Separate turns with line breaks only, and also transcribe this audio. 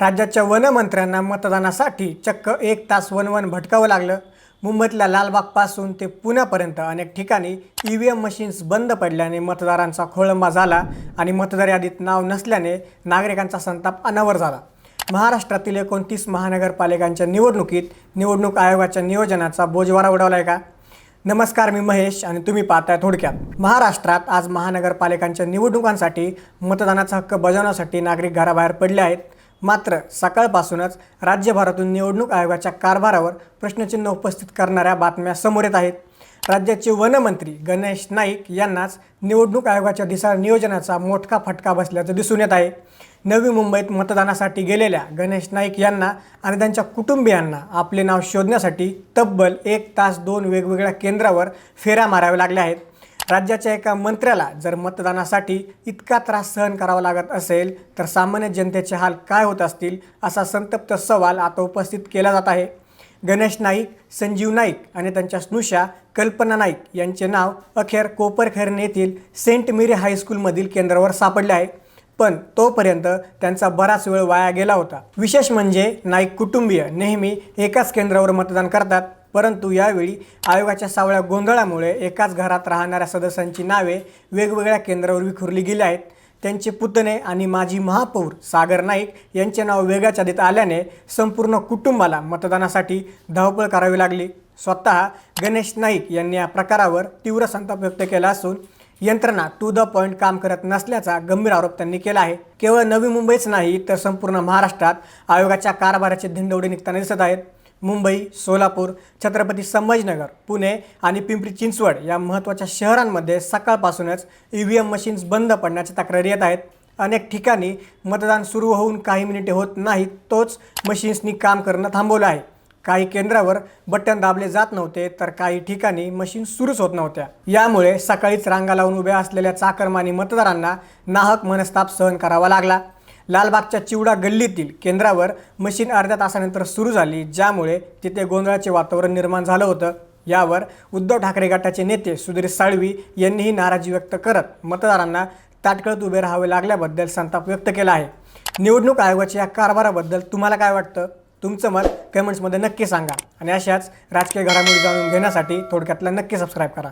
राज्याच्या वनमंत्र्यांना मतदानासाठी चक्क 1 तास वन भटकावं लागलं। मुंबईतल्या लालबागपासून ते पुण्यापर्यंत अनेक ठिकाणी ईव्हीएम मशीन्स बंद पडल्याने मतदारांचा खोळंबा झाला आणि मतदार यादीत नाव नसल्याने नागरिकांचा संताप अनावर झाला। महाराष्ट्रातील 29 महानगरपालिकांच्या निवडणुकीत निवडणूक आयोगाच्या नियोजनाचा बोजवारा उडवलाय का? नमस्कार, मी महेश आणि तुम्ही पाहताय थोडक्यात। महाराष्ट्रात आज महानगरपालिकांच्या निवडणुकांसाठी मतदानाचा हक्क बजावण्यासाठी नागरिक घराबाहेर पडले आहेत। मात्र सकाळपासूनच राज्यभरातून निवडणूक आयोगाच्या कारभारावर प्रश्नचिन्ह उपस्थित करणाऱ्या बातम्या समोर येत आहेत। राज्याचे वनमंत्री गणेश नाईक यांनाच निवडणूक आयोगाच्या दिशा नियोजनाचा मोठा फटका बसल्याचं दिसून येत आहे। नवी मुंबईत मतदानासाठी गेलेल्या गणेश नाईक यांना आणि त्यांच्या कुटुंबियांना आपले नाव शोधण्यासाठी तब्बल 1 तास 2 वेगवेगळ्या केंद्रावर फेऱ्या माराव्या लागल्या आहेत। राज्याच्या एका मंत्र्याला जर मतदानासाठी इतका त्रास सहन करावा लागत असेल तर सामान्य जनतेचे हाल काय होत असतील, असा संतप्त सवाल आता उपस्थित केला जात आहे। गणेश नाईक, संजीव नाईक आणि त्यांच्या स्नुषा कल्पना नाईक यांचे नाव अखेर कोपरखैरणे येथील सेंट मेरी हायस्कूलमधील केंद्रावर सापडले आहे, पण तोपर्यंत त्यांचा बराच वेळ वाया गेला होता। विशेष म्हणजे नाईक कुटुंबीय नेहमी एकाच केंद्रावर मतदान करतात, परंतु यावेळी आयोगाच्या सावळ्या गोंधळामुळे एकाच घरात राहणाऱ्या सदस्यांची नावे वेगवेगळ्या केंद्रावर विखुरली गेली आहेत। त्यांचे पुतणे आणि माजी महापौर सागर नाईक यांचे नाव वेगळ्याच यादीत आल्याने संपूर्ण कुटुंबाला मतदानासाठी धावपळ करावी लागली। स्वतः गणेश नाईक यांनी या प्रकारावर तीव्र संताप व्यक्त केला असून यंत्रणा टू द पॉइंट काम करत नसल्याचा गंभीर आरोप त्यांनी केला आहे। केवळ नवी मुंबईच नाही तर संपूर्ण महाराष्ट्रात आयोगाच्या कारभाराचे धिंडवडे निघताना दिसत आहेत। मुंबई, सोलापूर, छत्रपती संभाजीनगर, पुणे आणि पिंपरी चिंचवड या महत्त्वाच्या शहरांमध्ये सकाळपासूनच ईव्हीएम मशीन्स बंद पडण्याच्या तक्रारी येत आहेत। अनेक ठिकाणी मतदान सुरू होऊन काही मिनिटे होत नाहीत तोच मशीन्सनी काम करणं थांबवलं आहे। काही केंद्रावर बटन दाबले जात नव्हते तर काही ठिकाणी मशीन सुरूच होत नव्हत्या। यामुळे सकाळीच रांगा लावून उभ्या असलेल्या चाकरमानी मतदारांना नाहक मनस्ताप सहन करावा लागला। लालबागच्या चिवडा गल्लीतील केंद्रावर मशीन अर्ध्या तासानंतर सुरू झाली, ज्यामुळे तिथे गोंधळाचे वातावरण निर्माण झालं होतं। यावर उद्धव ठाकरे गटाचे नेते सुधीर साळवी यांनीही नाराजी व्यक्त करत मतदारांना ताटकळत उभे राहावे लागल्याबद्दल संताप व्यक्त केला आहे। निवडणूक आयोगाच्या या कारभाराबद्दल तुम्हाला काय वाटतं? तुमचं मत कमेंट्समध्ये नक्की सांगा आणि अशाच राजकीय घडामोडी जाणून घेण्यासाठी थोडक्यातला नक्की सबस्क्राईब करा।